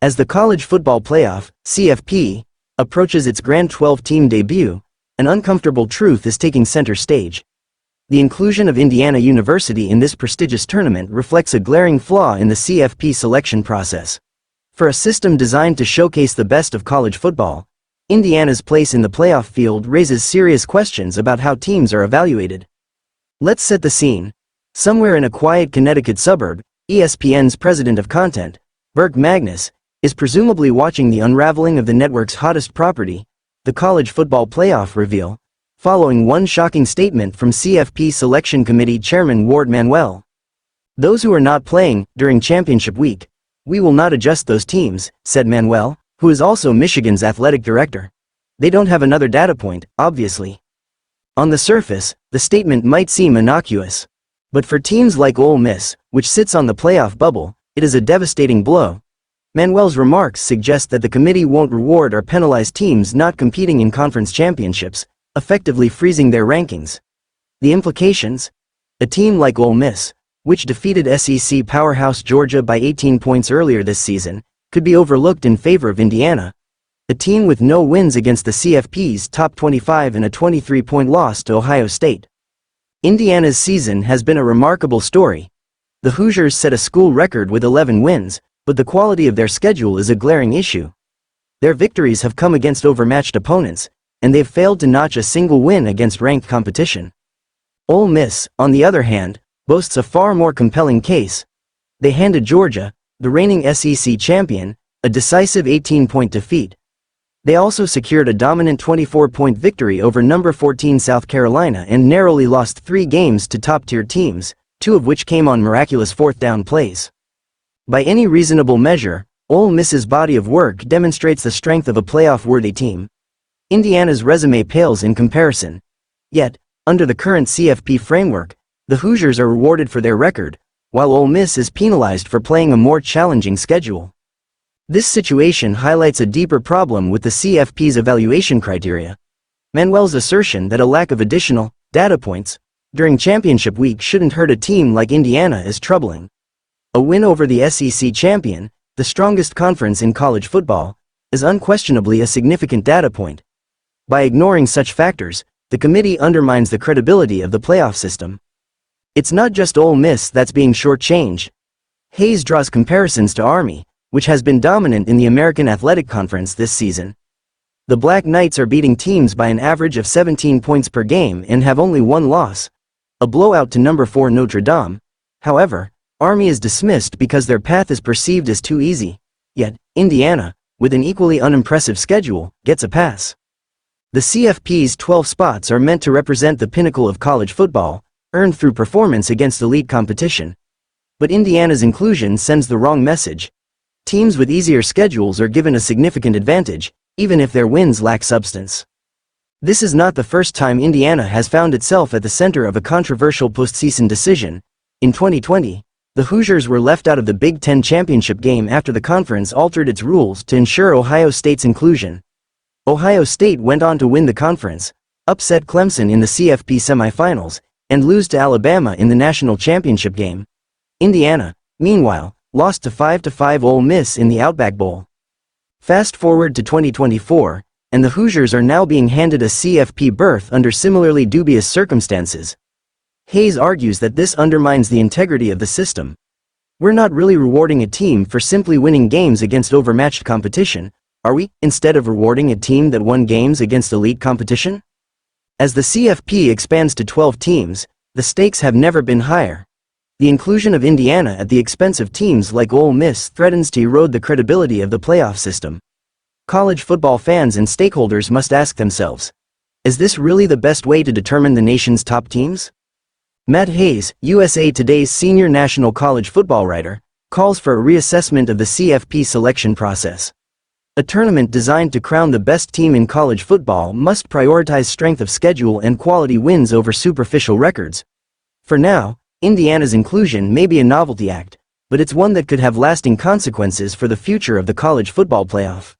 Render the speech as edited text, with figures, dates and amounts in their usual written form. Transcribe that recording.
As the College Football Playoff, CFP, approaches its Grand 12-team debut, an uncomfortable truth is taking center stage. The inclusion of Indiana University in this prestigious tournament reflects a glaring flaw in the CFP selection process. For a system designed to showcase the best of college football, Indiana's place in the playoff field raises serious questions about how teams are evaluated. Let's set the scene. Somewhere in a quiet Connecticut suburb, ESPN's president of content, Burke Magnus, is presumably watching the unraveling of the network's hottest property, the College Football Playoff reveal, following one shocking statement from CFP Selection Committee Chairman Warde Manuel. "Those who are not playing during championship week, we will not adjust those teams," said Manuel, who is also Michigan's athletic director. They don't have another data point, obviously. On the surface, the statement might seem innocuous. But for teams like Ole Miss, which sits on the playoff bubble, it is a devastating blow. Manuel's remarks suggest that the committee won't reward or penalize teams not competing in conference championships, effectively freezing their rankings. The implications? A team like Ole Miss, which defeated SEC powerhouse Georgia by 18 points earlier this season, could be overlooked in favor of Indiana, a team with no wins against the CFP's top 25 and a 23-point loss to Ohio State. Indiana's season has been a remarkable story. The Hoosiers set a school record with 11 wins, but the quality of their schedule is a glaring issue. Their victories have come against overmatched opponents, and they've failed to notch a single win against ranked competition. Ole Miss, on the other hand, boasts a far more compelling case. They handed Georgia, the reigning SEC champion, a decisive 18-point defeat. They also secured a dominant 24-point victory over number 14 South Carolina and narrowly lost 3 games to top-tier teams, 2 of which came on miraculous fourth-down plays. By any reasonable measure, Ole Miss's body of work demonstrates the strength of a playoff-worthy team. Indiana's resume pales in comparison. Yet, under the current CFP framework, the Hoosiers are rewarded for their record, while Ole Miss is penalized for playing a more challenging schedule. This situation highlights a deeper problem with the CFP's evaluation criteria. Manuel's assertion that a lack of additional data points during championship week shouldn't hurt a team like Indiana is troubling. A win over the SEC champion, the strongest conference in college football, is unquestionably a significant data point. By ignoring such factors, the committee undermines the credibility of the playoff system. It's not just Ole Miss that's being shortchanged. Hayes draws comparisons to Army, which has been dominant in the American Athletic Conference this season. The Black Knights are beating teams by an average of 17 points per game and have only one loss, a blowout to number 4 Notre Dame. However, Army is dismissed because their path is perceived as too easy. Yet, Indiana, with an equally unimpressive schedule, gets a pass. The CFP's 12 spots are meant to represent the pinnacle of college football, earned through performance against elite competition. But Indiana's inclusion sends the wrong message. Teams with easier schedules are given a significant advantage, even if their wins lack substance. This is not the first time Indiana has found itself at the center of a controversial postseason decision. In 2020, the Hoosiers were left out of the Big Ten championship game after the conference altered its rules to ensure Ohio State's inclusion. Ohio State went on to win the conference, upset Clemson in the CFP semifinals, and lose to Alabama in the national championship game. Indiana, meanwhile, lost to 5-5 Ole Miss in the Outback Bowl. Fast forward to 2024, and the Hoosiers are now being handed a CFP berth under similarly dubious circumstances. Hayes argues that this undermines the integrity of the system. We're not really rewarding a team for simply winning games against overmatched competition, are we, instead of rewarding a team that won games against elite competition? As the CFP expands to 12 teams, the stakes have never been higher. The inclusion of Indiana at the expense of teams like Ole Miss threatens to erode the credibility of the playoff system. College football fans and stakeholders must ask themselves, is this really the best way to determine the nation's top teams? Matt Hayes, USA Today's senior national college football writer, calls for a reassessment of the CFP selection process. A tournament designed to crown the best team in college football must prioritize strength of schedule and quality wins over superficial records. For now, Indiana's inclusion may be a novelty act, but it's one that could have lasting consequences for the future of the college football playoff.